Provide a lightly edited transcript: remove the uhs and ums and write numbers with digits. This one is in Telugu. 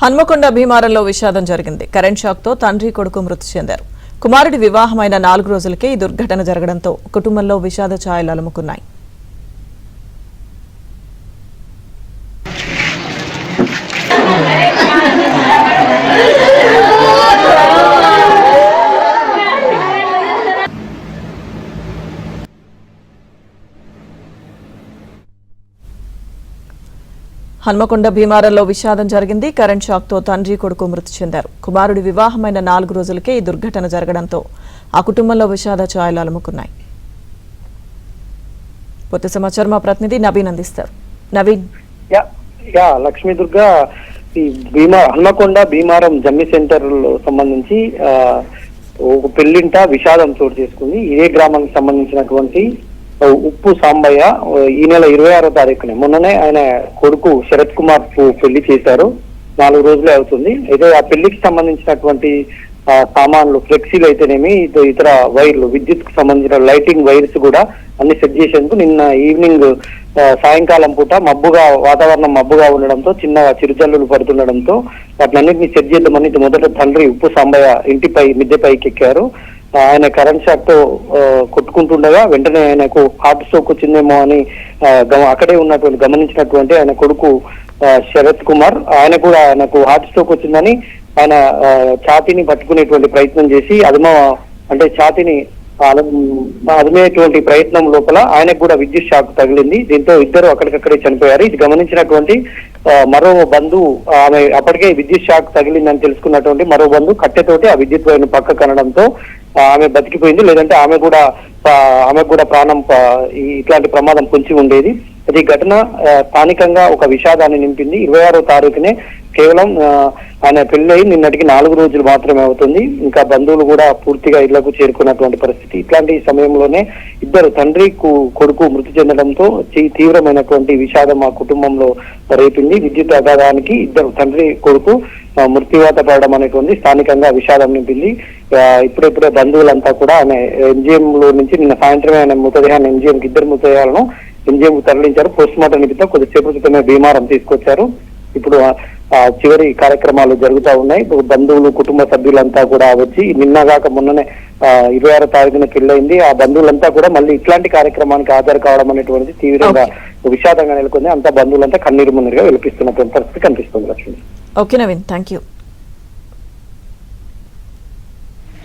హన్మకొండ భీమారంలో విషాదం జరిగింది. కరెంట్ షాక్ తో తండ్రి కొడుకు మృతి చెందారు. కుమారుడి వివాహమైన 4 రోజులకే ఈ దుర్ఘటన జరగడంతో కుటుంబంలో విషాద ఛాయలు అలుముకున్నాయి. హన్మకొండ భీమారంలో విషాదం జరిగింది. కరెంట్ షాక్ తో తండ్రి కొడుకు మృతి చెందారు. కుమారుడి వివాహమైన 4 రోజులకే ఈ దుర్ఘటన జరగడంతో ఆ కుటుంబంలో విషాద ఛాయలు అలుముకున్నాయి. పూర్తి సమాచారం మా ప్రతినిధి నవీన్ అందిస్తారు. నవీన్. లక్ష్మీ దుర్గా, ఈ హన్మకొండ భీమారం జమ్మి సెంటర్ సంబంధించి ఒక పెళ్లింట విషాదం చోటు చేసుకుంది. ఇదే గ్రామానికి సంబంధించినటువంటి ఉప్పు సాంబయ్య ఈ నెల 26వ తారీఖునే మొన్ననే ఆయన కొడుకు శరత్ కుమార్ పెళ్లి చేశారు. 4 రోజులే అవుతుంది. అయితే ఆ పెళ్లికి సంబంధించినటువంటి సామాన్లు, ఫ్లెక్సీలు అయితేనేమి, ఇతర వైర్లు, విద్యుత్ కు సంబంధించిన లైటింగ్ వైర్స్ కూడా అన్ని సెట్ చేసేందుకు నిన్న ఈవినింగ్ సాయంకాలం పూట వాతావరణం మబ్బుగా ఉండడంతో చిన్న చిరుజల్లులు పడుతుండడంతో వాటినన్నింటినీ సెట్ చేద్దామని మొదట తండ్రి ఉప్పు సాంబయ్య ఇంటిపై మిద్దెపైకి ఎక్కారు. ఆయన కరెంట్ షాక్ తో కొట్టుకుంటుండగా వెంటనే ఆయనకు హార్ట్ స్ట్రోక్ వచ్చిందేమో అని అక్కడే ఉన్నటువంటి గమనించినటువంటి ఆయన కొడుకు శరత్ కుమార్ ఆయనకు హార్ట్ స్ట్రోక్ వచ్చిందని ఆయన ఛాతీని పట్టుకునేటువంటి ప్రయత్నం చేసి ఛాతీని అదిమేటువంటి ప్రయత్నం లోపల ఆయనకు కూడా విద్యుత్ షాక్ తగిలింది. దీంతో ఇద్దరు అక్కడికక్కడే చనిపోయారు. ఇది గమనించినటువంటి మరో బంధువు, ఆమె అప్పటికే విద్యుత్ షాక్ తగిలిందని తెలుసుకున్నటువంటి మరో బంధువు కట్టెతోటి ఆ విద్యుత్ వైర్ను పక్క కనడంతో ఆమె బతికిపోయింది. లేదంటే ఆమె కూడా ప్రాణం ఇట్లాంటి ప్రమాదం పొంచి ఉండేది. అది ఘటన స్థానికంగా ఒక విషాదాన్ని నింపింది. 26వ తారీఖునే కేవలం ఆయన పెళ్ళయి నిన్నటికి 4 రోజులు మాత్రమే అవుతుంది. ఇంకా బంధువులు కూడా పూర్తిగా ఇళ్లకు చేరుకున్నటువంటి పరిస్థితి. ఇట్లాంటి సమయంలోనే ఇద్దరు తండ్రి కొడుకు మృతి చెందడంతో తీవ్రమైనటువంటి విషాదం ఆ కుటుంబంలో రేపింది. విద్యుత్ అఘాతానికి ఇద్దరు తండ్రి కొడుకు మృత్యువాత పడడం అనేటువంటి స్థానికంగా విషాదం నింపింది. ఇప్పుడే బంధువులంతా కూడా ఆయన ఎంజిఎం లో నుంచి నిన్న సాయంత్రమే ఆయన మృతదేహాన్ని ఇద్దరు మృతదేహాలను ఎంజిఎం తరలించారు. పోస్ట్ మార్టం నిమిత్తం కొద్దిసేపు క్రితమే భీమారం తీసుకొచ్చారు. ఇప్పుడు చివరి కార్యక్రమాలు జరుగుతూ ఉన్నాయి. బంధువులు, కుటుంబ సభ్యులంతా కూడా వచ్చి నిన్నగాక మొన్ననే 26వ తారీఖున పెళ్ళయింది. ఆ బంధువులంతా కూడా మళ్ళీ ఇట్లాంటి కార్యక్రమానికి హాజరు కావడం అనేటువంటిది తీవ్రంగా విషాదంగా నెలకొంది. అంతా బంధువులంతా కన్నీరు మున్నీరుగా విలపిస్తున్నటువంటి పరిస్థితి కనిపిస్తుంది. Lakshmi. Okay Naveen, thank you.